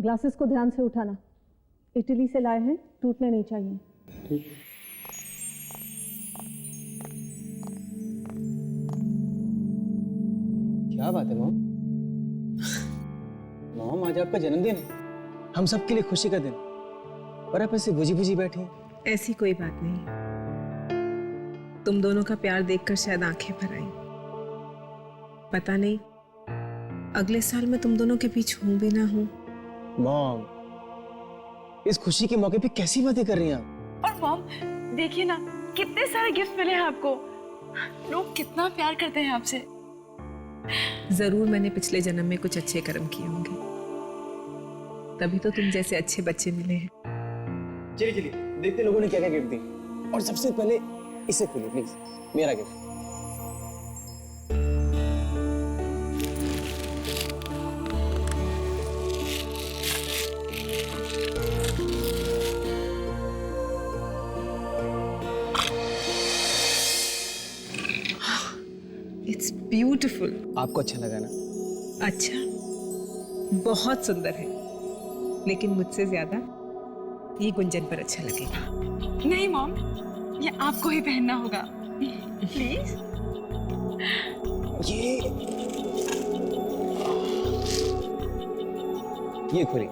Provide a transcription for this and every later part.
Glasses को ध्यान से उठाना, इटली से लाए हैं, टूटने नहीं चाहिए। ठीक। क्या बात है मॉम? मॉम आज आपका जन्मदिन है, हम सबके लिए खुशी का दिन, पर आप ऐसे बुझी बुझी बैठी हैं। ऐसी कोई बात नहीं, तुम दोनों का प्यार देखकर शायद आंखें भर आई। पता नहीं अगले साल मैं तुम दोनों के बीच हूं भी ना हूं। मॉम, इस खुशी के मौके पे कैसी बातें कर रही हैं आप? और मॉम देखिए ना, कितने सारे गिफ्ट मिले हैं आपको। लोग कितना प्यार करते हैं आपसे। जरूर मैंने पिछले जन्म में कुछ अच्छे कर्म किए होंगे, तभी तो तुम जैसे अच्छे बच्चे मिले हैं। चलिए चलिए देखते लोगों ने क्या क्या गिफ्ट दी, और सबसे पहले इसे खोलिए प्लीज, मेरा गिफ्ट। It's beautiful. आपको अच्छा लगा ना? अच्छा, बहुत सुंदर है, लेकिन मुझसे ज्यादा ये गुंजन पर अच्छा लगेगा। नहीं मॉम, ये आपको ही पहनना होगा प्लीज। ये खोलिए।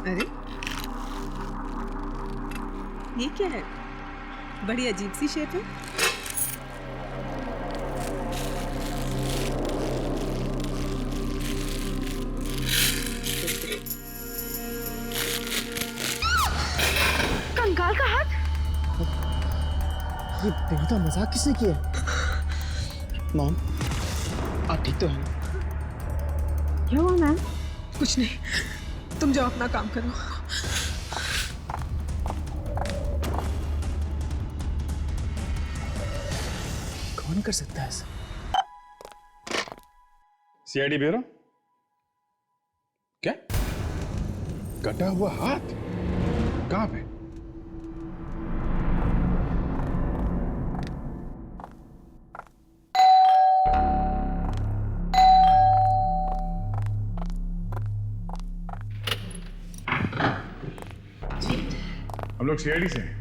अरे ये क्या है? बड़ी अजीब सी शेप है। कंकाल का हाथ। ये बेहुदा मजाक किसने किया? मॉम, आप ठीक तो हैं? क्या हुआ मैम? कुछ नहीं, तुम जाओ अपना काम करो। कौन कर सकता है ऐसा? CID bureau. क्या? कटा हुआ हाथ कहां पे? हम लोग सीआईडी से हैं।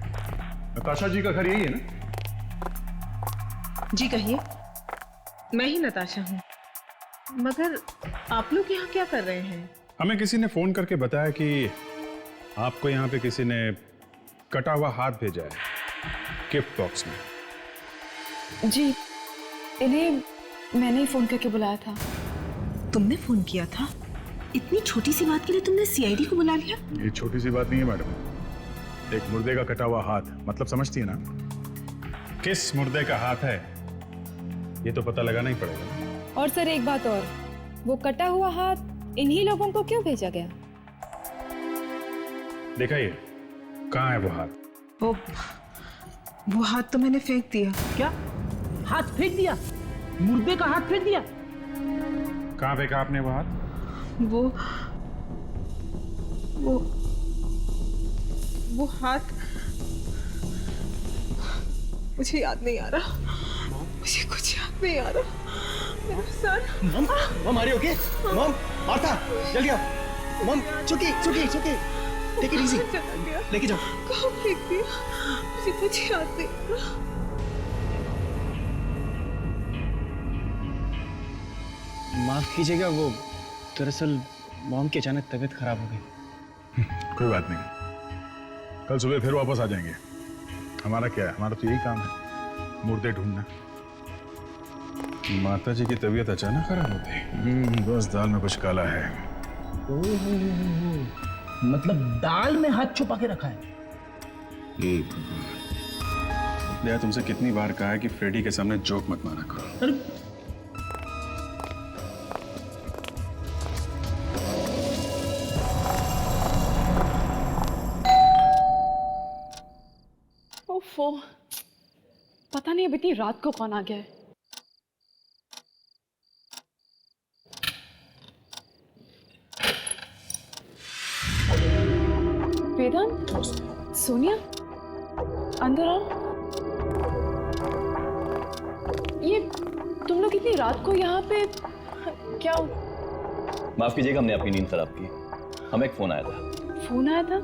नताशा जी का घर यही है ना? जी कहिए। मैं ही नताशा हूँ, मगर आप लोग यहाँ क्या कर रहे हैं? हमें किसी ने फोन करके बताया कि आपको यहाँ पे किसी ने कटा हुआ हाथ भेजा है गिफ्ट बॉक्स में। जी, इन्हें मैंने ही फोन करके बुलाया था। तुमने फोन किया था? इतनी छोटी सी बात के लिए तुमने सीआईडी को बुला लिया? ये छोटी सी बात नहीं है मैडम, एक मुर्दे का कटा हुआ हाथ, मतलब समझती है ना? किस मुर्दे का हाथ है ये तो पता लगाना ही पड़ेगा। और सर एक बात और, वो कटा हुआ हाथ इन्हीं लोगों को क्यों भेजा गया? देखा ये कहाँ है वो हाथ? वो हाथ तो मैंने फेंक दिया। क्या हाथ फेंक दिया? मुर्दे का हाथ फेंक दिया? कहाँ फेंका आपने वो हाथ? वो हाथ मुझे याद नहीं आ रहा। मुझे कुछ याद नहीं आ रहा। मेरा सर। मॉम, मॉम आ रही हो क्या? मॉम, मार्था, जल्दी आओ। मॉम, चुकी, चुकी, चुकी। Take it easy. लेके जाओ। कहाँ फेंक दिया? मुझे कुछ याद नहीं आ रहा। माफ कीजिएगा, वो दरअसल मॉम की अचानक तबीयत खराब हो गई। कोई बात नहीं, कल सुबह फिर वापस आ जाएंगे। हमारा क्या है, हमारा तो यही काम है, मुर्दे ढूंढना। माता जी की तबीयत अचानक खराब होती, बस दाल में कुछ काला है। मतलब दाल में हाथ छुपा के रखा है? भैया तुमसे कितनी बार कहा है कि फ्रेडी के सामने जोक मत मारा करो। अरे ओफो, पता नहीं अब इतनी रात को कौन आ गया है। वेदांत, सोनिया, अंदर आओ। ये तुम लोग इतनी रात को यहाँ पे क्या? माफ कीजिएगा, हमने आपकी नींद खराब की। हमें एक फोन आया था। फोन आया था?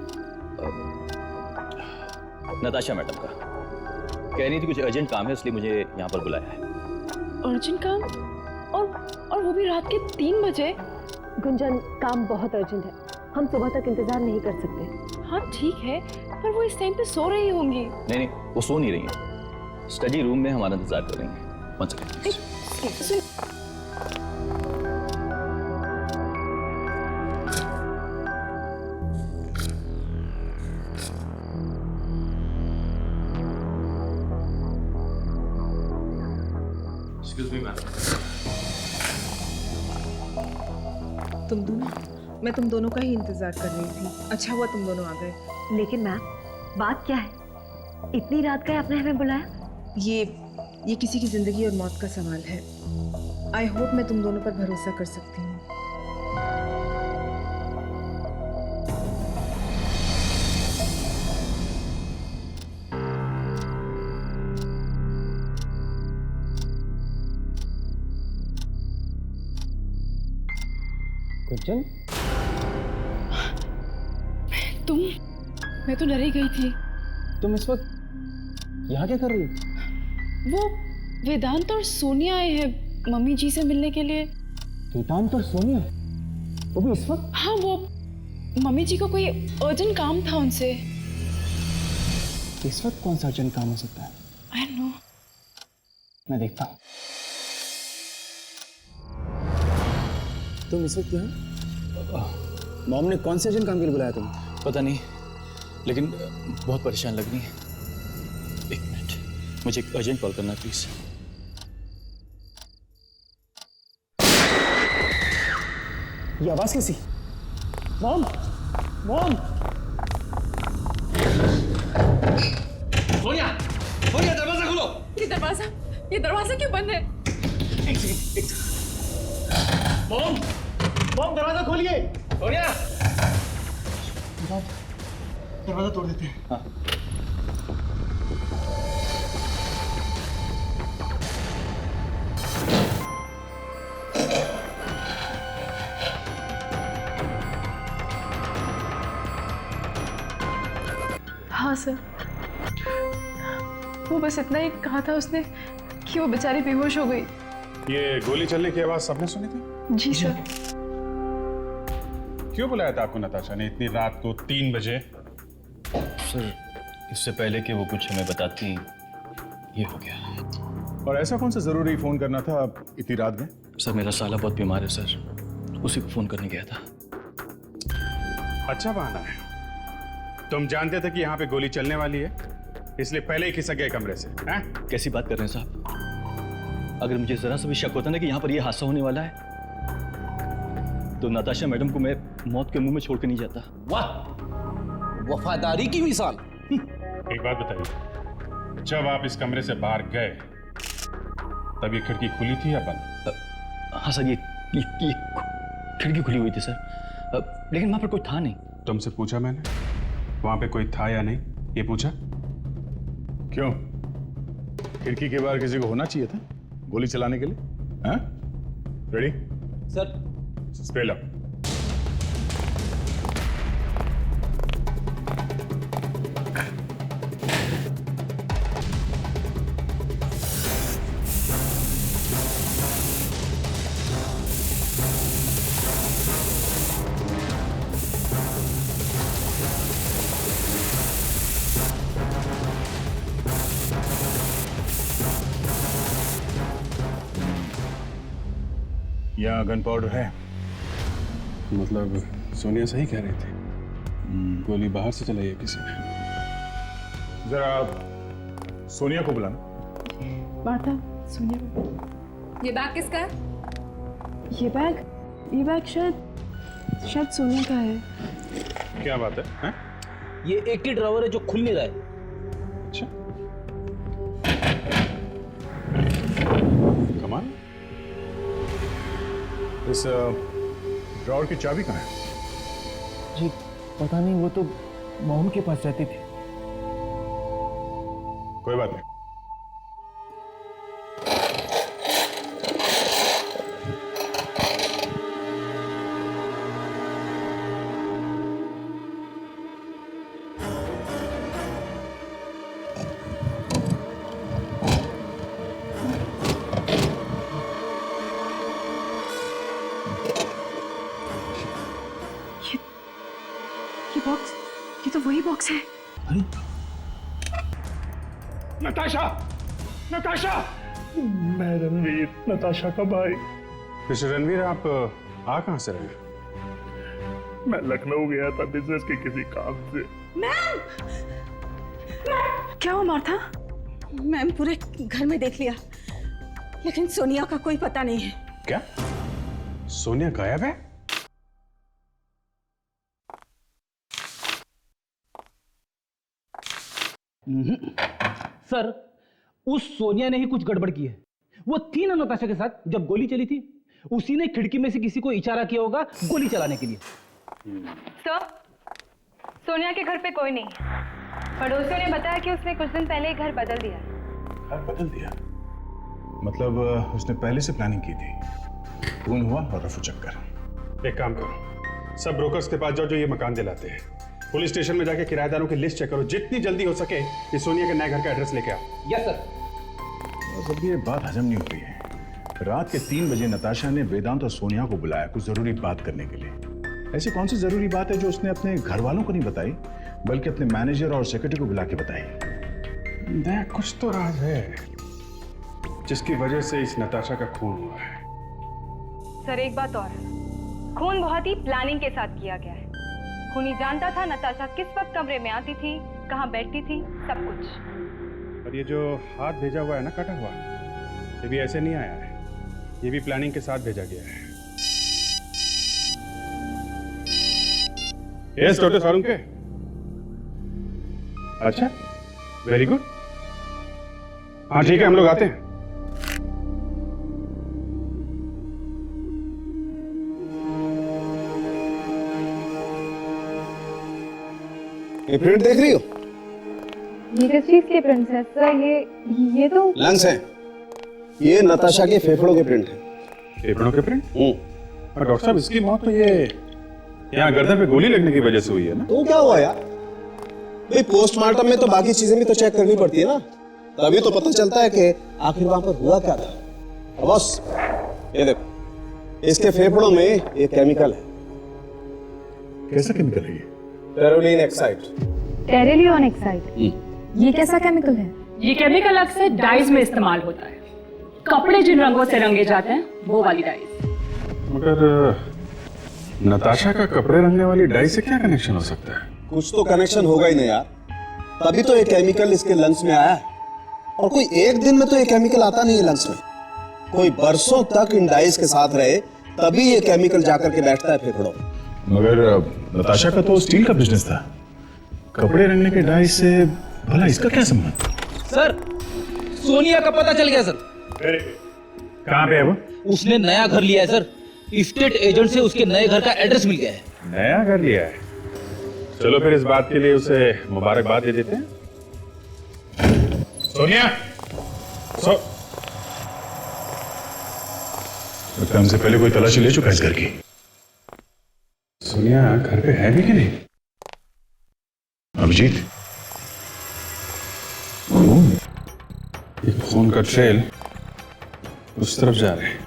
नताशा मैडम का। कह रही थी कुछ अर्जेंट काम है, इसलिए मुझे यहाँ पर बुलाया है। अर्जेंट काम? और वो भी रात के 3 बजे? गुंजन, काम बहुत अर्जेंट है, हम सुबह तक इंतजार नहीं कर सकते। हाँ ठीक है, पर वो इस टाइम पे सो रही होंगी। नहीं, वो सो नहीं रही है। स्टडी रूम में हमारा इंतजार कर रही हैं। 1 सेकंड। Excuse me, ma'am. तुम दोनों, मैं तुम दोनों का ही इंतजार कर रही थी। अच्छा हुआ तुम दोनों आ गए। लेकिन मैम, बात क्या है? इतनी रात का आपने हमें बुलाया? ये किसी की जिंदगी और मौत का सवाल है। आई होप मैं तुम दोनों पर भरोसा कर सकती हूँ। गुंजन, मैं तो डरी गई थी। तुम इस वक्त यहाँ क्या कर रही हो? वो वेदांत और सोनिया आए हैं मम्मी जी से मिलने के लिए। वेदांत और सोनिया, वो भी इस वक्त? हाँ, वो मम्मी जी को कोई अर्जेंट काम था उनसे। इस वक्त कौन सा अर्जेंट काम हो सकता है? I know. मैं देखता हूँ। तुम इस वक्त यहाँ? मॉम ने कौन से अर्जेंट काम के लिए बुलाया तुम्हें? पता नहीं, लेकिन बहुत परेशान लग रही है। 1 मिनट, मुझे एक अर्जेंट कॉल करना प्लीज। ये आवाज कैसी? Mom, mom! सोनिया, सोनिया, दरवाजा खोलो! ये दरवाजा क्यों बंद है? एक सेकंड। मॉम, मॉम, दरवाजा खोलिए! सोनिया! दरवाजा तोड़ देते हैं। हाँ। हाँ सर, वो बस इतना ही कहा था उसने कि वो बेचारी बेहोश हो गई। ये गोली चलने की आवाज सबने सुनी थी? जी सर। क्यों बुलाया था आपको नताशा ने इतनी रात को 3 बजे? सर, इससे पहले कि वो कुछ हमें बताती, ये हो गया। और ऐसा कौन सा जरूरी फोन करना था इतनी रात में? सर, मेरा साला बहुत बीमार है सर, उसी को फोन करने गया था। अच्छा बहाना है। तुम जानते थे कि यहाँ पे गोली चलने वाली है, इसलिए पहले ही खिसक गए कमरे से, हैं? कैसी बात कर रहे हैं साहब? अगर मुझे जरा सा भी शक होता ना कि यहाँ पर ये हादसा होने वाला है, तो नताशा मैडम को मैं मौत के मुंह में छोड़ के नहीं जाता। वाह, वफादारी की मिसाल। एक बात बताइए, जब आप इस कमरे से बाहर गए तब ये खिड़की खुली थी या बंद? हाँ सर, ये खिड़की खुली हुई थी सर, लेकिन वहां पर कोई था नहीं। तुमसे पूछा मैंने, वहां पे कोई था या नहीं, ये पूछा? क्यों? खिड़की के बाहर किसी को होना चाहिए था गोली चलाने के लिए? हाँ? रेडी? सर, स्प्रे लो। यहाँ गन पाउडर है, मतलब सोनिया सही कह रही थी, गोली बाहर से चलाई है किसी ने। जरा सोनिया को बुलाना। माता, सोनिया। ये बैग किसका है? ये बैग शायद सोनिया का है। क्या बात है, हैं? ये एक ही ड्रावर है जो खुल नहीं रहा है। अच्छा, कमाल। इस ड्रॉवर की चाबी कहाँ है? जी पता नहीं, वो तो मॉम के पास रहती थी। कोई बात नहीं। ये बॉक्स, ये तो वही बॉक्स है। नताशा, नताशा! मैं रणवीर, नताशा का भाई। मिस्टर रणवीर, आप आ कहां से रहे? मैं लखनऊ गया था बिजनेस के किसी काम से। क्या हुआ मार्था? मैम पूरे घर में देख लिया, लेकिन सोनिया का कोई पता नहीं है। क्या सोनिया गायब है? सर, उस सोनिया ने ही कुछ गड़बड़ की है। वो थी ना नताशा के साथ जब गोली चली थी, उसी ने खिड़की में से किसी को इशारा किया होगा गोली चलाने के लिए। सर, सोनिया के घर पे कोई नहीं। पड़ोसियों ने बताया कि उसने कुछ दिन पहले ही घर बदल दिया। घर बदल दिया? मतलब उसने पहले से प्लानिंग की थी। खून हुआ और रफू चक्कर। एक काम करो, सब ब्रोकर्स के पास जाओ जो ये मकान दिलाते हैं। पुलिस स्टेशन में जाके किराएदारों की लिस्ट चेक करो। जितनी जल्दी हो सके ये सोनिया के नए घर का एड्रेस लेके आओ। Yes sir. अब ये बात हजम नहीं हो रही है। रात के 3 बजे नताशा ने वेदांत और सोनिया को बुलाया कुछ जरूरी बात करने के लिए। ऐसी कौन सी जरूरी बात है जो उसने अपने घर वालों को नहीं बताई, बल्कि अपने मैनेजर और सेक्रेटरी को बुला के बताई? देख, कुछ तो राज है जिसकी वजह से इस नताशा का खून हुआ है। सर, एक बात और, खून बहुत ही प्लानिंग के साथ किया गया है। खूनी जानता था नताशा किस वक्त कमरे में आती थी, कहाँ बैठती थी, सब कुछ। और ये जो हाथ भेजा हुआ है ना, कटा हुआ, ये भी ऐसे नहीं आया है। ये भी प्लानिंग के साथ भेजा गया है। यस डॉक्टर सारुंके। अच्छा, वेरी गुड। हाँ ठीक है, हम लोग आते हैं। ये प्रिंट देख रही हो? ये किस चीज के प्रिंट्स हैं सर? ये तो लंग्स हैं। ये नताशा के फेफड़ों के प्रिंट हैं। फेफड़ों के प्रिंट? और डॉक्टर साहब, इसकी मौत तो ये यहाँ गर्दन पे गोली लगने की वजह से हुई है ना? तो क्या हुआ यार? भाई पोस्टमार्टम में तो बाकी चीजें भी तो चेक करनी पड़ती है ना, तभी तो पता चलता है कि आखिर वहां पर हुआ क्या था। अब बस ये देखो, इसके फेफड़ों में ये केमिकल है। कैसा केमिकल है ये? टेरोलिन एक्साइड। टेरेलियन एक्साइड। ये कैसा केमिकल है? ये केमिकल अक्सर डाइज में इस्तेमाल होता है। कपड़े जिन रंगों से रंगे जाते हैं वो वाली डाइज। मगर नताशा का कपड़े रंगने वाली डाई से क्या कनेक्शन हो सकता है? कुछ तो कनेक्शन होगा ही नहीं यार, तभी तो ये केमिकल इसके लंग्स में आया है। और कोई एक दिन में तो ये केमिकल आता नहीं है लंग्स में, कोई बरसों तक इन डाइज के साथ रहे तभी ये केमिकल जाकर के बैठता है फेफड़ों में। मगर नताशा का तो स्टील का बिजनेस था, कपड़े रंगने के डाई से भला इसका क्या संबंध? सर, सोनिया का पता चल गया सर। कहाँ पे है वो? उसने नया घर लिया है सर। स्टेट एजेंट से उसके नए घर का एड्रेस मिल गया है। नया घर लिया है? चलो फिर इस बात के लिए उसे मुबारकबाद दे देते हैं। सोनिया, लगता है हमसे पहले कोई तलाशी ले चुका है इस घर की। सोनिया घर पे है भी कि नहीं? अभिजीत, ये खून का ट्रेल उस तरफ जा रहे हैं।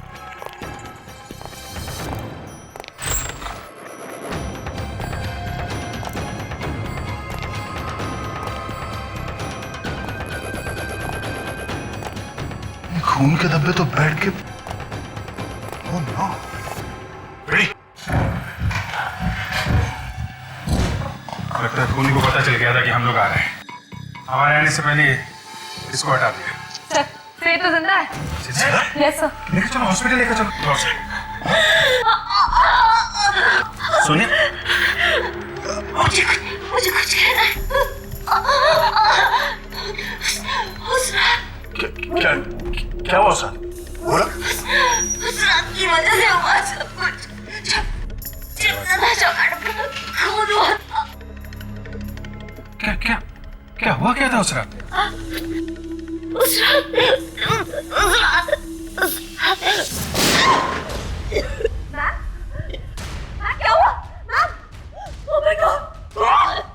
खून के धब्बे तो बैठ के ओह नो। रेडी? लगता है खूनी को पता चल गया था कि हम लोग आ रहे हैं। हमारे आने से पहले इसको हटा दिया। सर, फिर तो जिंदा है। Yes sir. लेकर चलो हॉस्पिटल, लेकर चलो। सोनिया, मुझे कुछ कहना है। क्या क्या हुआ सर? बोला? उस रात की वजह से हुआ सब कुछ। जब नताशा मैडम का खून हुआ था। क्या क्या क्या हुआ क्या था उस रात? क्या हुआ? Oh my God! Oh my God!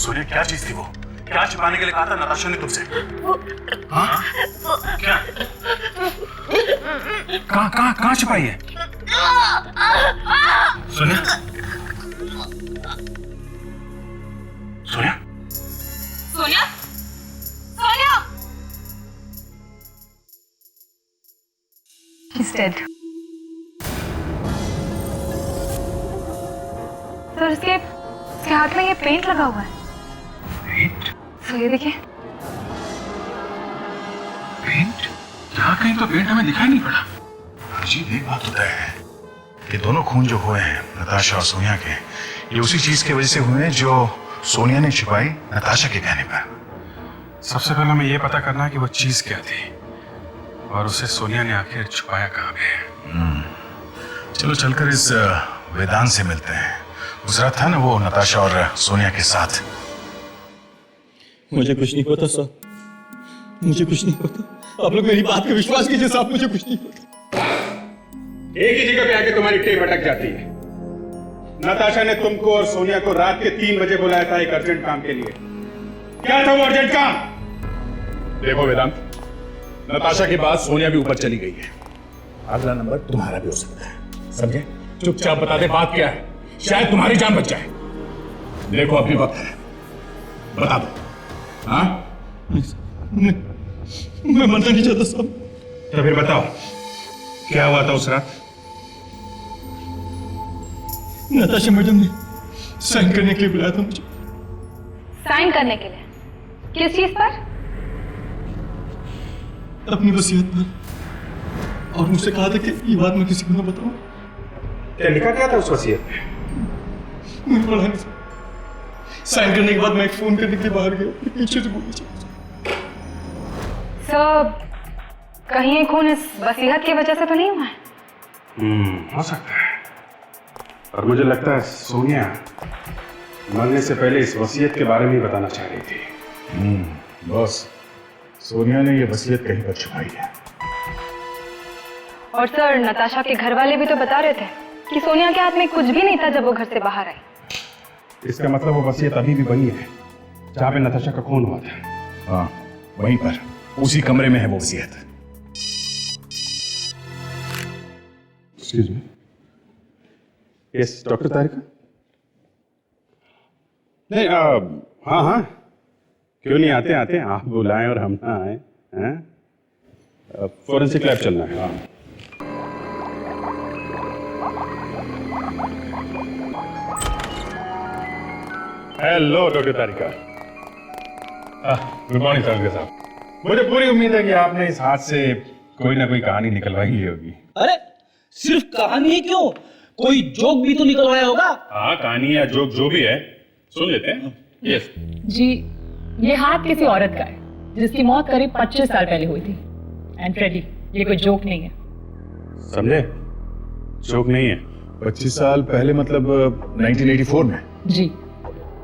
Sonia, क्या चीज थी वो? क्या छिपाने के लिए कहा था नताशा ने तुमसे? हाँ? क्या? कहाँ छिपाई है? Sonia? Sonia? Sonia? Sonia? He's dead. Sir, इसके हाथ में ये पेंट लगा हुआ है। पेंट? तो ये देखिए। पेंट? यहाँ कहीं तो पेंट हमें दिखाई नहीं पड़ा। अजीब एक बात होता है कि दोनों खून जो हुए हैं नताशा और सोनिया के, ये उसी चीज की वजह से हुए हैं जो सोनिया ने छिपाई नताशा के कहने पर। सबसे पहले हमें ये पता करना है कि वो चीज क्या थी और उसे सोनिया ने आखिर छुपाया कहाँ पे। चलो चलकर इस वेदांत से मिलते हैं। उस रात था ना वो नताशा और सोनिया के साथ। मुझे कुछ नहीं पता सर, मुझे कुछ नहीं पता। आप लोग मेरी बात पे विश्वास कीजिए साहब, मुझे कुछ नहीं पता। एक ही जगह पे आके तुम्हारी टेप अटक जाती है। नताशा ने तुमको और सोनिया को रात के 3 बजे बुलाया था एक अर्जेंट काम के लिए। क्या था वो अर्जेंट काम? देखो वेदांत, नताशा के बाद सोनिया भी ऊपर चली गई है। अगला नंबर तुम्हारा भी हो सकता है, समझे? चुपचाप बता दे बात क्या है, शायद तुम्हारी जान बच जाए। देखो अभी वक्त है, बता दो। हाँ? मैं मरना नहीं चाहता साहब। तो फिर बताओ क्या हुआ था उस रात? नताशा मैडम ने साइन करने के लिए बुलाया था मुझे। साइन करने के लिए? किस चीज पर? अपनी वसीयत पर। और मुझसे कहा था कि ये बात मैं किसी को ना बताऊं। क्या लिखा क्या था उस वसीयत में? मैं पढ़ा नहीं था। साइन करने के बाद मैं फोन करने के लिए बाहर गया, पीछे से गोली चली। सर, कहीं ये खून इस वसीयत की वजह से तो नहीं हुआ है? हो सकता है, और मुझे लगता है सोनिया मरने से पहले इस वसीयत के बारे में ही बताना चाह रही थी। बॉस, सोनिया ने ये वसीयत कहीं पर छुपाई है। और सर, नताशा के घर वाले भी तो बता रहे थे कि सोनिया के हाथ में कुछ भी नहीं था जब वो घर से बाहर आई। इसका मतलब वो वसीयत अभी भी वही है जहाँ पे नताशा का खून हुआ था। हाँ, वहीं पर, उसी कमरे में है वो वसीयत। एक्सक्यूज मी, यस डॉक्टर तारिका? नहीं, हाँ हाँ, क्यों नहीं आते आते, आप बुलाएं और हम ना आए। हैं? फोरेंसिक लैब चलना है। हाँ, हेलो डॉक्टर तारिका। गुड मॉर्निंग सर साहब। मुझे पूरी उम्मीद है कि आपने इस हाथ से कोई ना कोई कहानी निकलवाई ही होगी। अरे सिर्फ कहानी ही क्यों, कोई जोक भी तो निकलवाया होगा। हाँ, कहानी या जोक जो भी है सुन लेते हैं। यस जी, ये हाथ किसी औरत का है जिसकी मौत करीब 25 साल पहले हुई थी। एंड फ्रेडी, ये कोई जोक नहीं है। समझे? जोक नहीं है। 25 साल पहले मतलब 1984 में? जी,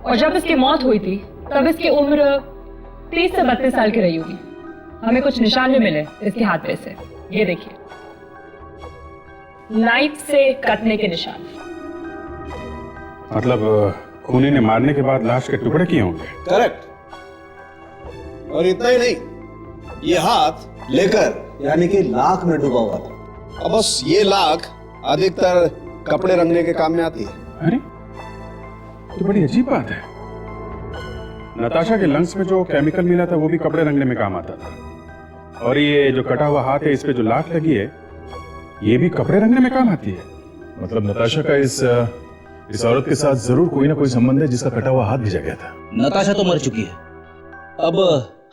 और जब इसकी मौत हुई थी तब इसकी उम्र 30 से 32 साल की रही होगी। हमें कुछ निशान भी मिले इसके हाथ पे से, ये देखिए, नाइफ से कटने के निशान। मतलब खूनी ने मारने के बाद लाश के टुकड़े किए होंगे। करेक्ट। और इतना ही नहीं, ये हाथ लेकर यानी कि लाख में डूबा हुआ था। अब बस ये लाख अधिकतर कपड़े रंगने के काम में आती है। अरे तो बड़ी अजीब बात है। नताशा के लंग्स में जो केमिकल मिला था वो भी कपड़े रंगने में काम आता था, और ये जो कटा हुआ हाथ है इस पे जो लाख लगी है ये भी कपड़े रंगने में काम आती है। मतलब नताशा का इस इस औरत के साथ जरूर कोई ना कोई संबंध है जिसका कटा हुआ हाथ भेजा गया था। नताशा तो मर चुकी है, अब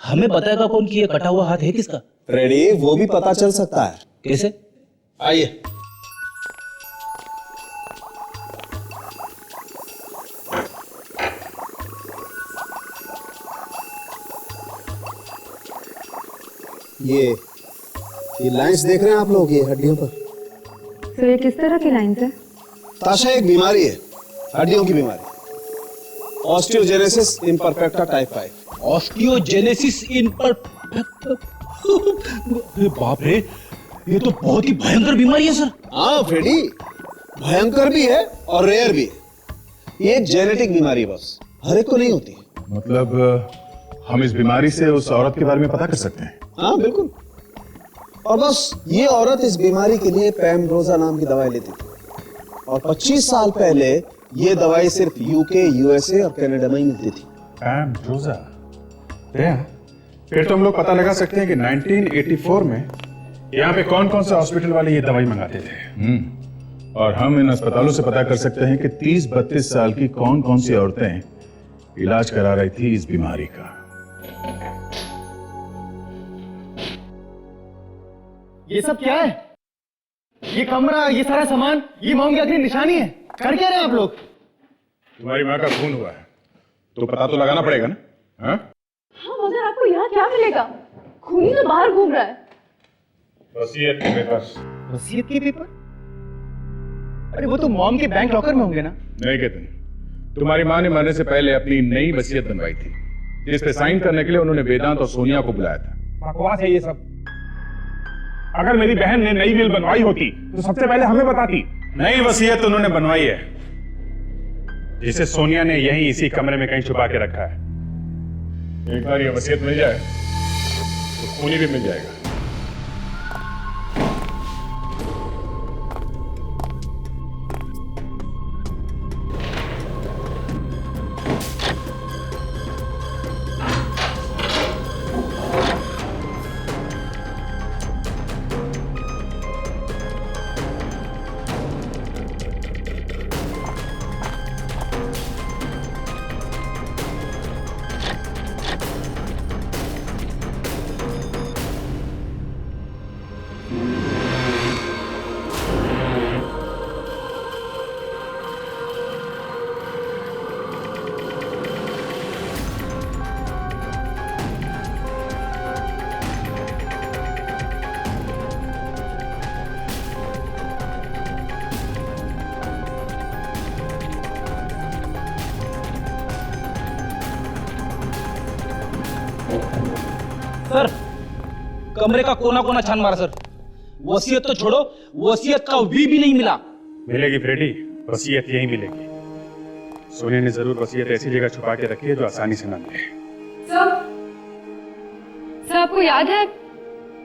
हमें बताएगा कौन कि ये कटा हुआ हाथ है किसका? फ्रेडी, वो भी पता चल सकता है। कैसे? आइए। ये लाइंस देख रहे हैं आप लोग, ये हड्डियों पर। सर ये किस तरह की लाइंस है? ताशा, एक बीमारी है, हड्डियों की बीमारी, osteogenesis imperfecta type 5। Osteogenesis imperfecta. बाप रे, ये तो बहुत ही भयंकर बीमारी है सर। हाँ फ्रेडी, भयंकर भी है और रेयर भी है। ये एक जेनेटिक बीमारी है, बस हर एक को नहीं होती। मतलब हम इस बीमारी से उस औरत के बारे में पता कर सकते हैं? हाँ बिल्कुल। और बस ये औरत इस बीमारी के लिए पैमब्रोजा नाम की दवाई लेती थी, और 25 साल पहले ये दवाई सिर्फ यूके, यूएसए और कनाडा में ही मिलती थी। पैमब्रोजा? फिर तो हम लोग पता लगा सकते हैं कि 1984 में यहाँ पे कौन कौन से हॉस्पिटल वाले ये दवाई मंगाते थे। और हम इन अस्पतालों से पता कर सकते हैं कि 30-32 साल की कौन कौन सी औरतें इलाज करा रही थी इस बीमारी का। ये सब क्या है? ये कमरा, ये सारा सामान, ये मौम की आखिरी निशानी है। कर क्या रहे हैं आप लोग? तुम्हारी माँ का खून हुआ है तो पता तो लगाना पड़ेगा ना? हाँ? हाँ, मगर आपको यहाँ क्या मिलेगा? खूनी तो बाहर घूम रहा है। वसीयत के पेपर। वसीयत के पेपर? अरे वो तो मॉम के बैंक लॉकर में होंगे ना? नहीं केतन, तुम्हारी माँ ने मरने से पहले अपनी नई वसीयत बनवाई थी, जिस पे साइन करने के लिए उन्होंने वेदांत और सोनिया को बुलाया था। बकवास है ये सब। अगर मेरी बहन ने नई विल बनवाई होती तो सबसे पहले हमें बताती। नई वसीयत उन्होंने बनवाई है, जिसे सोनिया ने यहीं इसी कमरे में कहीं छुपा के रखा है। एक बार ये वसीयत मिल जाए तो खूनी भी मिल जाएगा। सर, कमरे का कोना कोना छान मारा सर। वसीयत तो छोड़ो, वसीयत का वी भी नहीं मिला। मिलेगी फ्रेडी, वसीयत यहीं मिलेगी। सोनिया ने जरूर वसीयत ऐसी जगह छुपा के रखी है जो आसानी से ना मिले। सर आपको याद है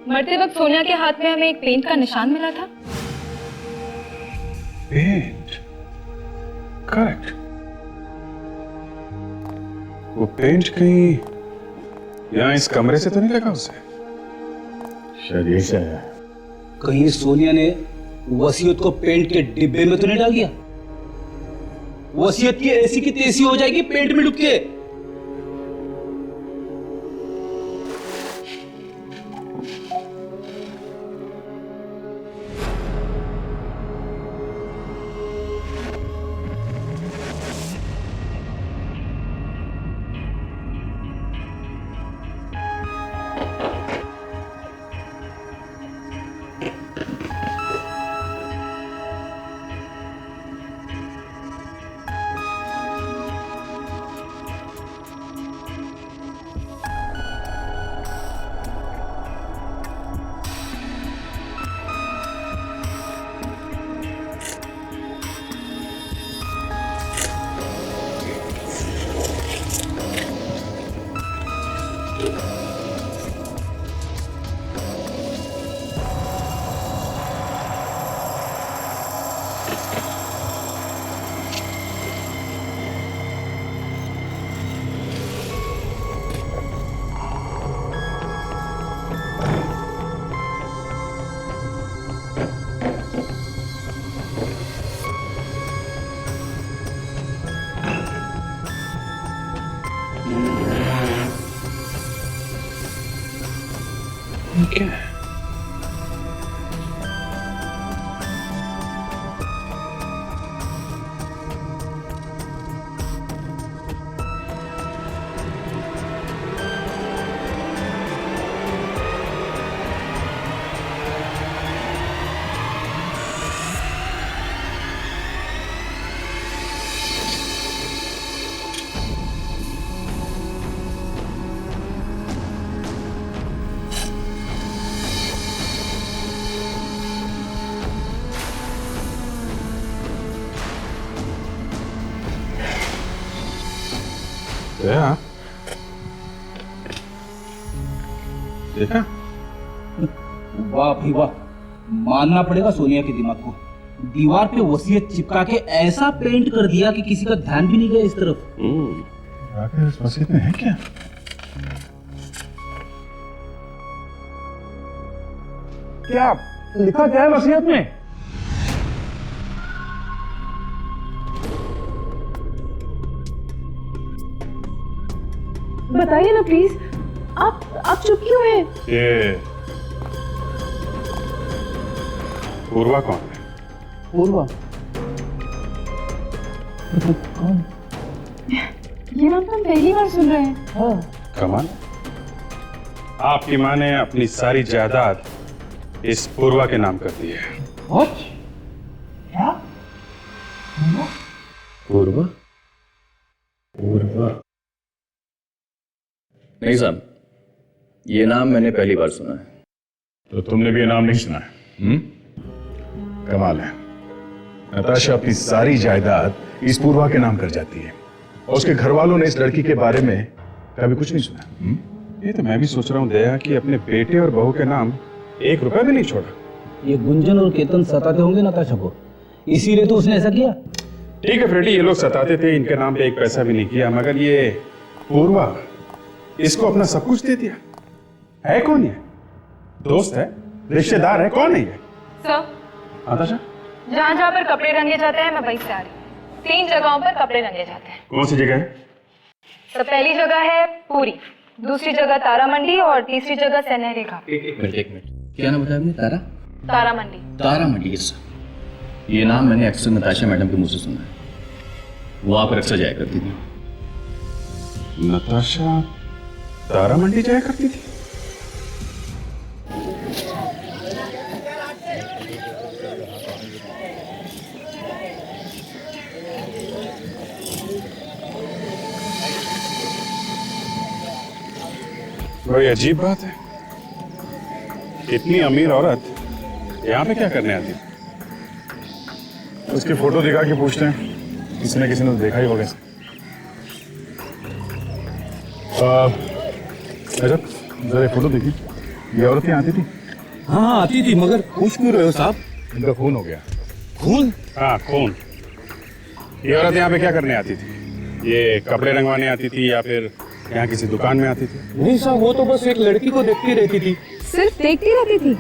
मरते वक्त सोनिया के हाथ में हमें एक पेंट का निशान मिला था? पेंट? करेक्ट। वो पेंट कहीं यहाँ इस कमरे से तो नहीं लगा उसे? शायद यही से आया। कहीं सोनिया ने वसीयत को पेंट के डिब्बे में तो नहीं डाल दिया? वसीयत की ऐसी की तैसी हो जाएगी पेंट में डूब के। दया, देखा? वाह भाई वाह, मानना पड़ेगा सोनिया के दिमाग को। दीवार पे वसीयत चिपका के ऐसा पेंट कर दिया कि किसी का ध्यान भी नहीं गया इस तरफ। आखिर इस वसीयत में है क्या? क्या लिखा क्या है वसीयत में? बताइए ना प्लीज, आप चुप क्यों हैं? ये पूर्वा कौन है? पूर्वा? कौन? ये नाम तो हम पहली बार सुन रहे हैं। हाँ। कमाल, आपकी माँ ने अपनी सारी जायदाद इस पूर्वा के नाम कर दी है। क्या? पूर्वा? पूर्वा? नहीं साहब, ये नाम मैंने पहली बार सुना है। तो तुमने भी ये नाम नहीं सुना है? कमाल है, नताशा अपनी सारी जायदाद इस पूर्वा के नाम कर जाती है और उसके घर वालों ने इस लड़की के बारे में कभी कुछ नहीं सुना। ये तो मैं भी सोच रहा हूँ दया कि अपने बेटे और बहू के नाम 1 रुपया भी नहीं छोड़ा। ये गुंजन और केतन सताते होंगे नताशा को, इसीलिए तो उसने ऐसा किया। ठीक है फ्रेडी, ये लोग सताते थे, इनके नाम पे 1 पैसा भी नहीं किया, मगर ये पूर्वा इसको अपना सब कुछ दे दिया। है कौन ये? दोस्त है, रिश्तेदार है, कौन है ये? सर, नताशा, जहाँ जहाँ पर कपड़े रंगे जाते हैं मैं वहीं से आ रही हूँ। 3 जगहों पर कपड़े रंगे जाते हैं। कौन सी जगह है? तो पहली जगह है पूरी, दूसरी जगह तारा मंडी और तीसरी जगह सनहरे घाट। एक मिनट, क्या नाम बताया आपने? तारा? तारा मंडी। तारा मंडी, यस। ये नाम मैंने अक्सर नताशा मैडम के मुंह से सुना है, वो आप अक्सर जाया करती थी। नताशा तारा मंडी जाया करती थी? बड़ी अजीब बात है, इतनी अमीर औरत यहाँ पे क्या करने आती? उसकी फोटो दिखा के पूछते हैं, किसी ने तो देखा ही होगा। अजब, जरा फोटो देखी, ये औरत यहाँ आती थी? हाँ आती थी, मगर पूछ क्यों रहे हो साहब? इनका खून हो गया। खून? हाँ खून। ये औरत यहाँ पे क्या करने आती थी? ये कपड़े रंगवाने आती थी या फिर यहाँ किसी दुकान में आती थी? नहीं साहब, वो तो बस एक लड़की को देखती रहती थी। सिर्फ देखती रहती थी।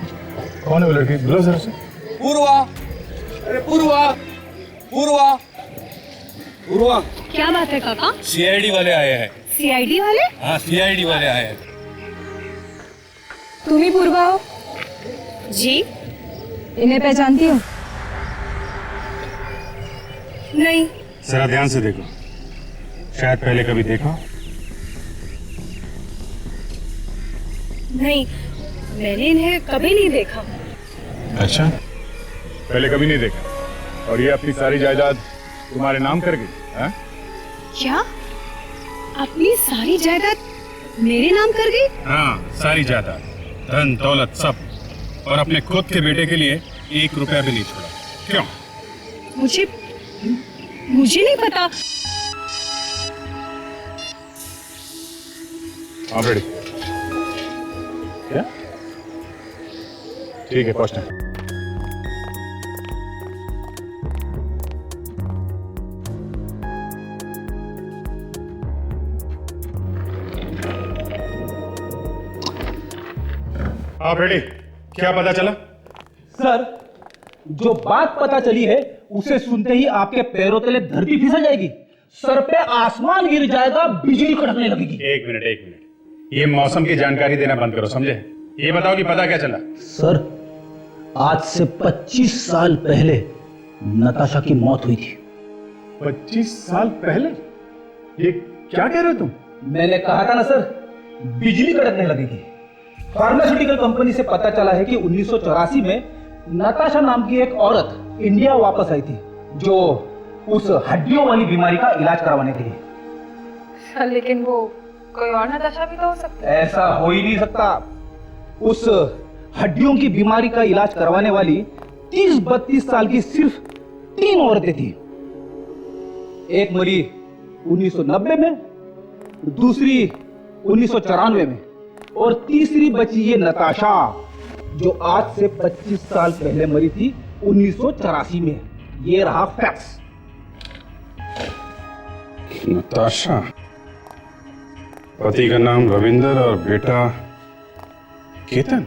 कौन है वो लड़की? बुलाओ जरा से। पूर्वा, अरे पूर्वा, पूर्वा, पूर्वा। क्या बात है काका? सीआईडी वाले आए हैं। सीआईडी वाले? हाँ सीआईडी वाले आए हैं। तुम ही पूर्वा हो? जी। इन्हें पहचानती हो? नहीं। जरा ध्यान से देखो, शायद पहले कभी देखा। नहीं, मैंने इन्हें कभी नहीं देखा। अच्छा, पहले कभी नहीं देखा, और ये अपनी सारी जायदाद तुम्हारे नाम कर गई? हाँ? क्या? अपनी सारी जायदाद मेरे नाम कर गई? हाँ, सारी जायदाद, धन दौलत सब, और अपने खुद के बेटे के लिए 1 रुपया भी नहीं छोड़ा। क्यों? मुझे नहीं पता। आप रेडी? क्या? ठीक है, पहुंचना। आप रेडी? क्या पता चला? सर, जो बात पता चली है उसे सुनते ही आपके पैरों तले धरती फिसल जाएगी, सर पे आसमान गिर जाएगा, बिजली कड़कने लगेगी। एक मिनट, ये मौसम की जानकारी देना बंद करो, समझे? ये बताओ कि पता क्या चला? सर, आज से 25 साल पहले नताशा की मौत हुई थी। 25 साल पहले? ये क्या कह रहे हो तुम? मैंने कहा था ना सर, बिजली कड़कने लगेगी। फार्मास्यूटिकल कंपनी से पता चला है कि 1984 में नताशा नाम की एक औरत इंडिया वापस आई थी, जो उस हड्डियों वाली बीमारी का इलाज करवाने के लिए। लेकिन वो कोई और नताशा भी तो हो सकती है। ऐसा हो ही नहीं सकता। उस हड्डियों की बीमारी का इलाज करवाने वाली 30-32 साल की सिर्फ 3 औरतें थी। एक मरी 1990 में, दूसरी 1994 में और तीसरी बची ये नताशा जो आज से 25 साल पहले मरी थी 1984 में। ये रहा फैक्स। नताशा, पति का नाम रविंदर और बेटा केतन।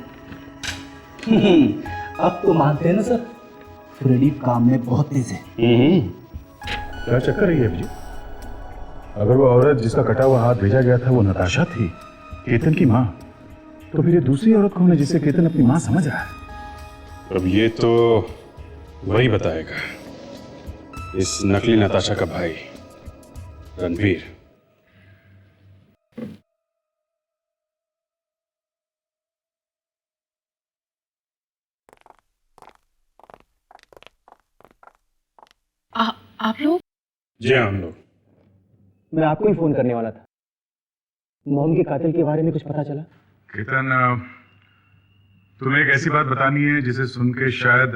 अब तो मानते हैं ना सर, फ्रेडी काम में बहुत तेज है। क्या चक्कर है ये अभी? अगर वो औरत जिसका कटा हुआ हाथ भेजा गया था वो नताशा थी, केतन की माँ, तो फिर ये दूसरी औरत कौन है जिसे केतन अपनी माँ समझ रहा है? अब ये तो वही बताएगा, इस नकली नताशा का भाई रणवीर। आप लोग? जी हाँ, हम लोग। मैं आपको ही फोन करने वाला था। मोहन के कातिल के बारे में कुछ पता चला? केतन, तुम्हें एक ऐसी बात बतानी है जिसे सुन के शायद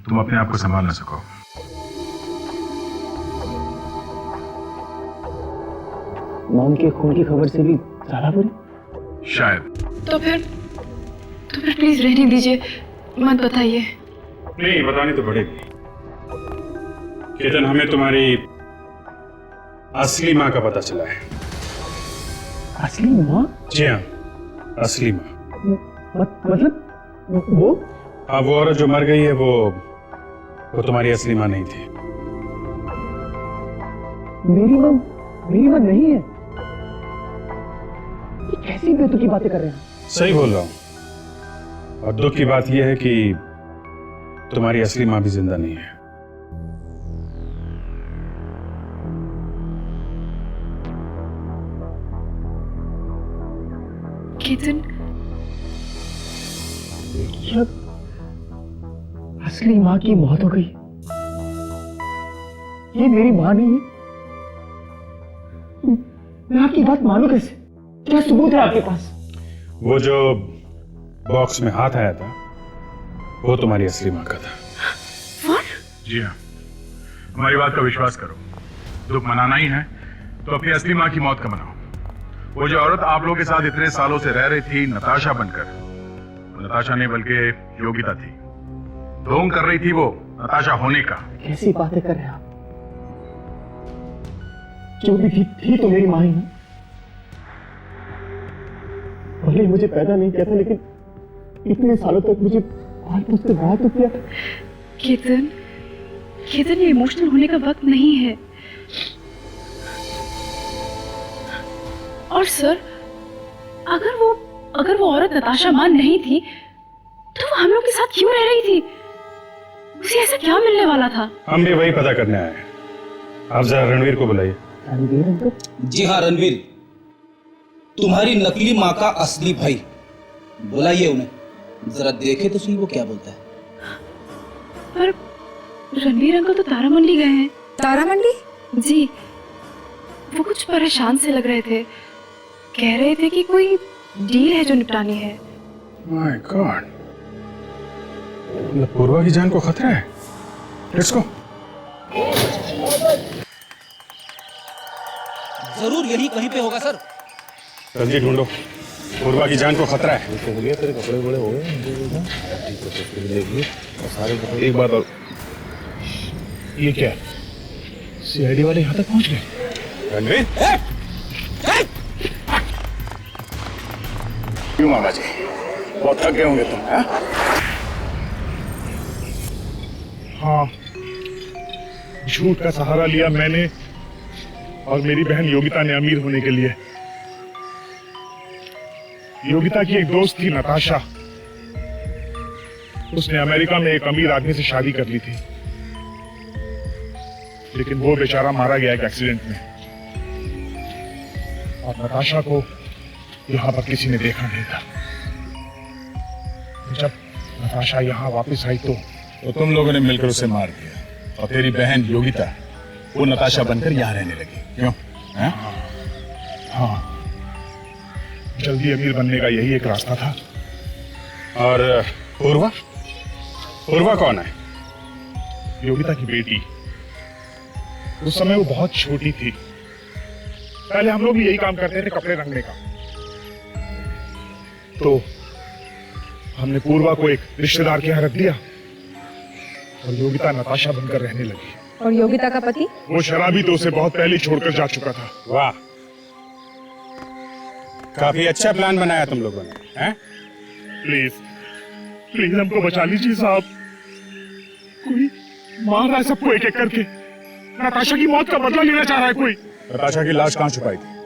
तुम अपने आप को संभाल ना सको। मोहन के खून की खबर से भी ज्यादा बुरी? शायद। तो फिर प्लीज रहने दीजिए, मत बताइए। नहीं, बतानी तो पड़ेगी। केतन, हमें तुम्हारी असली माँ का पता चला है। असली माँ? जी हाँ, असली माँ। मतलब वो? हाँ, वो औरत जो मर गई है वो तुम्हारी असली माँ नहीं थी। मेरी माँ नहीं है? ये कैसी बेतुकी बातें कर रहे हैं? सही बोल रहा हूँ। और दुख की बात यह है कि तुम्हारी असली माँ भी जिंदा नहीं है। केतन, असली माँ की मौत हो गई? ये मेरी माँ नहीं है? मैं आपकी बात मानूं कैसे? क्या सबूत है आपके पास? वो जो बॉक्स में हाथ आया था वो तुम्हारी असली माँ का था। जी हाँ, हमारी बात का विश्वास करो। दुख मनाना ही है तो अपनी असली माँ की मौत का मनाओ। वो जो औरत आप लोगों के साथ इतने सालों से रह रही थी नताशा बनकर, नताशा नहीं बल्कि योगिता थी। ढोंग कर रही थी वो नताशा होने का। कैसी बातें कर रहे हैं आप? जो भी थी तो मेरी माँ ही है। भले मुझे पैदा नहीं किया था लेकिन इतने सालों तक मुझे पाल पोस के बड़ा तो किया। केतन, ये इमोशनल होने का वक्त नहीं है। और सर, अगर वो औरत नताशा मान नहीं थी तो वो हम लोग के साथ क्यों रह रही थी? उसे ऐसा क्या मिलने वाला था? हम भी वही पता करने आए। आप जरा रणवीर को बुलाइए। रणवीर? जी हाँ, रणवीर, तुम्हारी नकली माँ का असली भाई। बुलाइए उन्हें, जरा देखे तो सही वो क्या बोलता है। पर रणवीर अंकल तो तारामंडी गए हैं। तारामंडी? जी, वो कुछ परेशान से लग रहे थे। कह रहे थे कि कोई डील है जो निपटानी है। माय गॉड, मतलब पूर्वा की जान को खतरा है। Let's go. जरूर यही कहीं पे होगा सर। जल्दी ढूंढो, पूर्वा की जान को खतरा है। तेरे कपड़े बड़े हो गए। एक बात और, ये क्या सीआईडी वाले यहाँ तक पहुँच गए? रणवीर, क्यों मामा जी, बहुत थक गए होंगे तुम? हाँ, झूठ का सहारा लिया मैंने और मेरी बहन योगिता ने अमीर होने के लिए। योगिता की एक दोस्त थी नताशा, उसने अमेरिका में एक अमीर आदमी से शादी कर ली थी, लेकिन वो बेचारा मारा गया एक एक्सीडेंट में। और नताशा को यहां पर किसी ने देखा नहीं था। जब नताशा यहां वापस आई तो तुम लोगों ने मिलकर उसे मार दिया और तेरी बहन योगिता वो नताशा बनकर यहाँ रहने लगी, क्यों? हाँ, जल्दी अमीर बनने का यही एक रास्ता था। और पूर्वा? पूर्वा कौन है? योगिता की बेटी। उस समय वो बहुत छोटी थी, पहले हम लोग भी यही काम करते थे, कपड़े रंगने का। तो हमने पूर्वा को एक रिश्तेदार के यहाँ रख दिया और योगिता नताशा बनकर रहने लगी। और योगिता का पति? वो शराबी तो उसे बहुत पहले छोड़कर जा चुका था। वाह, काफी अच्छा प्लान बनाया तुम लोगों ने, हैं? प्लीज प्लीज हमको बचा लीजिए साहब। कोई मार रहा है सबको एक एक करके। नताशा की मौत का बदला लेना चाह रहा है कोई। नताशा की लाश कहाँ छुपाई थी?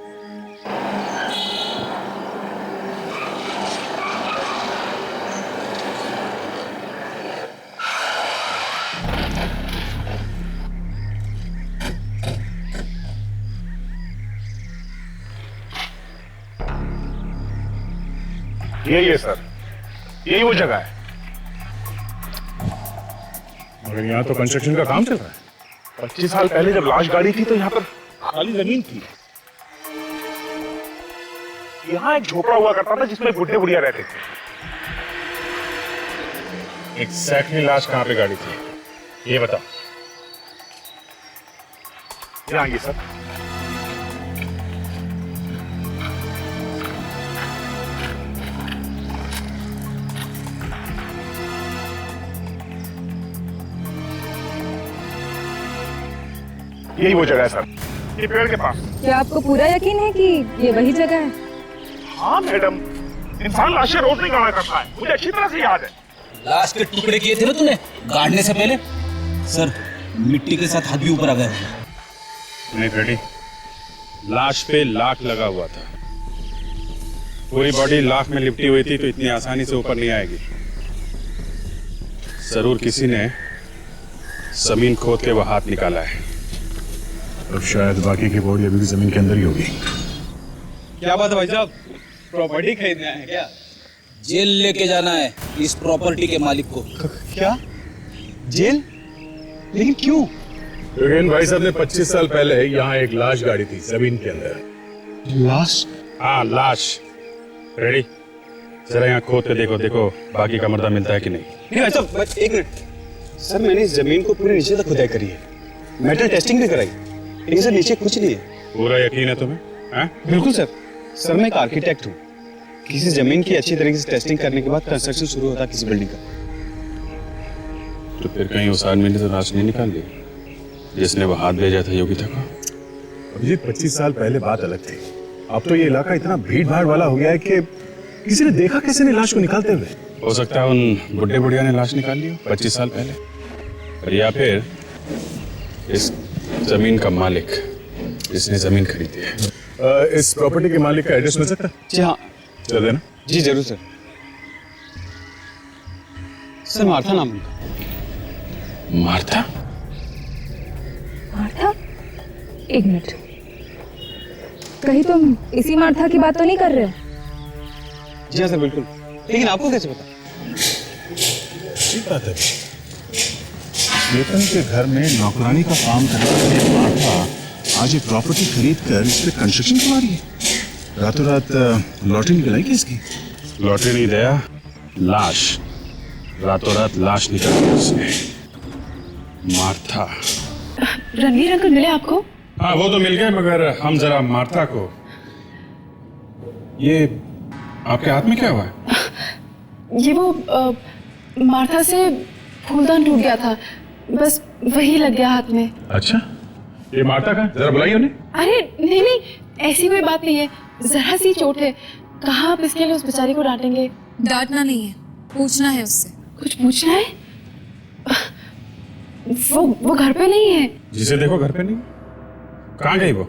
यही है सर, यही वो जगह है। मगर यहाँ तो कंस्ट्रक्शन का काम चल रहा है। 25 साल पहले जब लाश गाड़ी थी तो यहाँ पर खाली जमीन थी। यहाँ एक झोपड़ा हुआ करता था जिसमें बुढ़े बुढ़िया रहते थे। एग्जैक्टली लाश कहाँ पे गाड़ी थी, ये बताओ। यहाँ ये सर। यही वो जगह है सर, ये पेड़ के पास। क्या आपको पूरा यकीन है कि ये वही जगह है? हाँ मैडम, इंसान लाशें रोज नहीं गाड़ा करता है, मुझे अच्छी तरह से याद है। लाश के टुकड़े किए थे ना तूने गाड़ने से पहले? सर, मिट्टी के साथ हाथ भी ऊपर आ गया। नहीं फ्रेडी, लाश पे लाख लगा हुआ था। पूरी बॉडी लाख में लिपटी हुई थी तो इतनी आसानी से ऊपर नहीं आएगी। जरूर किसी ने जमीन खोद के वो हाथ निकाला है। अब शायद बाकी की बॉडी अभी भी जमीन के अंदर ही होगी। क्या बात है भाई साहब, प्रॉपर्टी खरीदना है क्या? जेल लेके जाना है इस प्रॉपर्टी के मालिक को। क्या जेल? लेकिन क्यों? योगेन भाई साहब ने 25 साल पहले यहाँ एक लाश गाड़ी थी जमीन के अंदर। लाश? हाँ लाश। रेडी, जरा यहाँ खोद के देखो, देखो बाकी का मर्दा मिलता है कि नहीं। नहीं भाई साहब, एक मिनट सर, मैंने इस जमीन को पूरे नीचे तक खुदाई करी है, मेटल टेस्टिंग भी कराई, लेकिन सर नीचे कुछ नहीं है। पूरा यकीन है तुम्हें? हाँ? बिल्कुल सर। सर मैं एक आर्किटेक्ट हूँ, किसी जमीन की अच्छी तरीके से टेस्टिंग करने के बाद कंस्ट्रक्शन शुरू होता है किसी बिल्डिंग का। तो फिर कहीं उस आदमी ने तो लाश नहीं निकाल ली जिसने वो हाथ भेजा था योगिता को? अभिजीत 25 साल पहले बात अलग थी। अब तो ये इलाका इतना भीड़ भाड़ वाला हो गया है कि किसी ने देखा कैसे नहीं लाश को निकालते हुए। हो सकता है उन बुढ़े बुढ़िया ने लाश निकाल ली हो 25 साल पहले, और या फिर इस जमीन का मालिक जिसने जमीन खरीदी है। इस प्रॉपर्टी के मालिक का एड्रेस मिल सकता है? जी हाँ। चल देना। जी जरूर सर। सर मार्था नाम उनका। मार्था? मार्था? एक मिनट, कहीं तुम इसी मार्था की बात तो नहीं कर रहे हो? जी हाँ सर बिल्कुल, लेकिन आपको कैसे पता? ठीक बात है। चेतन के घर में नौकरानी का काम करने वाली मार्था आज ये प्रॉपर्टी खरीद कर इस पे कंस्ट्रक्शन करवा रही है। रातों रात लॉटरी निकल आई इसकी। लॉटरी नहीं दया, लाश। रातों रात लाश निकल गई उसने। मार्था। रणवीर अंकल मिले आपको? हाँ वो तो मिल गए, मगर हम जरा मार्था को। ये आपके हाथ में क्या हुआ है? ये वो मार्था से फूलदान टूट गया था, बस वही लग गया हाथ में। अच्छा, ये मार्था का जरा बुलाइए उन्हें। अरे नहीं नहीं, ऐसी कोई बात नहीं है, जरा सी चोट है। कहाँ आप इसके लिए उस बेचारी को डांटेंगे? डांटना नहीं है, पूछना है उससे। कुछ पूछना है? वो घर पे नहीं है। जिसे देखो घर पे नहीं। कहाँ गई वो?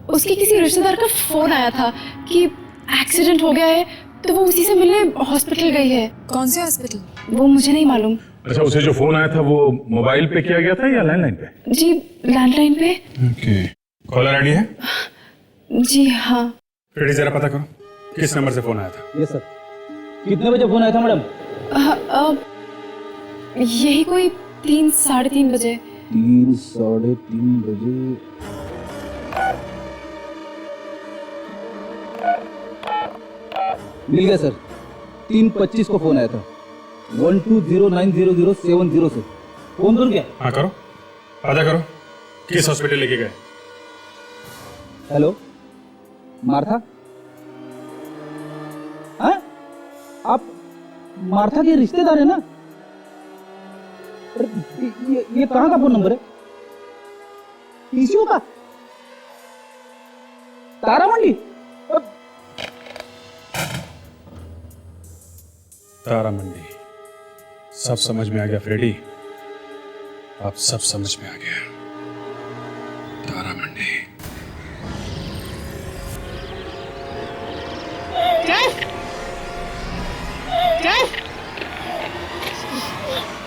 उसके किसी रिश्तेदार का फोन आया था कि एक्सीडेंट हो गया है, तो वो उसी से मिलने हॉस्पिटल गई है। कौन से हॉस्पिटल? वो मुझे नहीं मालूम। अच्छा, उसे जो फोन आया था वो मोबाइल पे किया गया था या लैंडलाइन पे? जी लैंडलाइन पे। ओके, कॉलर आईडी है? जी हाँ। फिर जरा पता करो किस नंबर से फोन आया था। Yes sir. कितने बजे फोन आया था मैडम? यही कोई 3 साढ़े 3 बजे। 3 साढ़े 3 बजे। मिल गया सर, 3:25 को फोन आया था 12090070 से। फोन कर क्या? हाँ करो, पता करो किस हॉस्पिटल लेके गए। Hello Martha? हाँ? आप मार्था के रिश्तेदार है ना? ये कहाँ का फोन नंबर है? पीसीओ का? तारा मंडी? तारा मंडी, सब समझ में आ गया फ्रेडी, अब सब समझ में आ गया। तारा मंडी।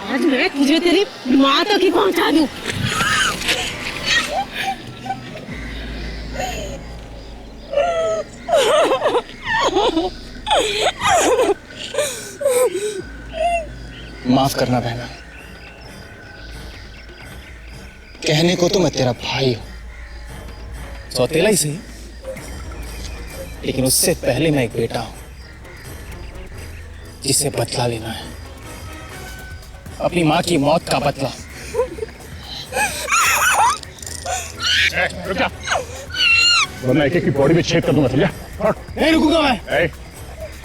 आज मैं तुझे तेरी माँ तक ही पहुंचा दूं। माफ करना बहना, कहने को तो मैं तेरा भाई हूं, सौतेला ही सही, लेकिन उससे पहले मैं एक बेटा हूं जिसे बदला लेना है, अपनी मां की मौत का बदला। रुक जा, वरना एक की बॉडी में छेद कर दूंगा, समझा? नहीं रुकूंगा मैं,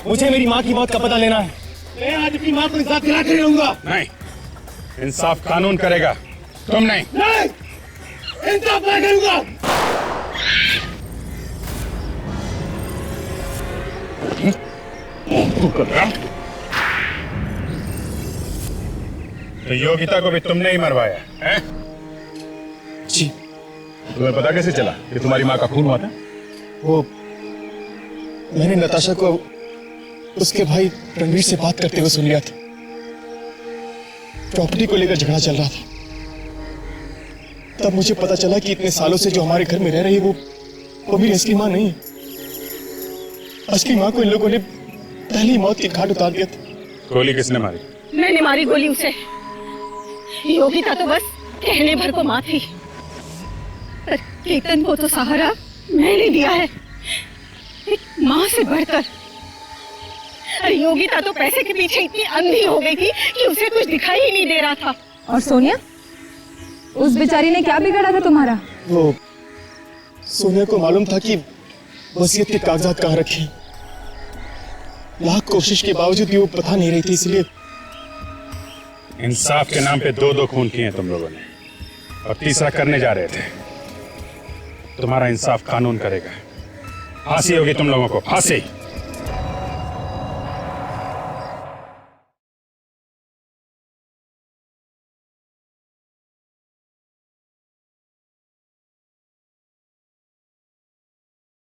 मुझे मेरी मां की मौत का पता लेना है। मैं आज अपनी मां को इंसाफ दिला के रहूंगा। नहीं, इंसाफ कानून करेगा, तुम नहीं। नहीं, इंसाफ मैं करूंगा। तू कर रहा? तो योगिता को भी तुमने ही मरवाया है? जी। तुम्हें पता कैसे चला कि तुम्हारी माँ का खून हुआ था? वो मैंने नताशा को उसके भाई रणवीर से बात करते हुए सुन लिया था। प्रॉपर्टी को लेकर झगड़ा चल रहा था। तब मुझे पता चला कि इतने सालों से जो हमारे घर में रह रही है वो मेरी असली माँ नहीं है। असली माँ को इन लोगों ने पहली मौत के घाट उतार दिया था। गोली किसने मारी? मैंने मारी गोली उसे। योगिता तो बस कहने भर को माँ थी, पर केतन को तो सहारा मैंने दिया है, एक माँ से बढ़कर। अरे योगिता तो पैसे के पीछे इतनी अंधी हो गई थी कि उसे कुछ दिखाई ही नहीं दे रहा था। और सोनिया, उस बेचारी ने क्या बिगाड़ा था तुम्हारा? वो सोनिया को मालूम था कि वसीयत के कागजात कहाँ रखे। लाख कोशिश के बावजूद भी वो बता नहीं रही थी, इसलिए इंसाफ के नाम पे दो खून किए हैं तुम लोगों ने, और तीसरा करने जा रहे थे। तुम्हारा इंसाफ कानून करेगा। फांसी होगी तुम लोगों को, फांसी।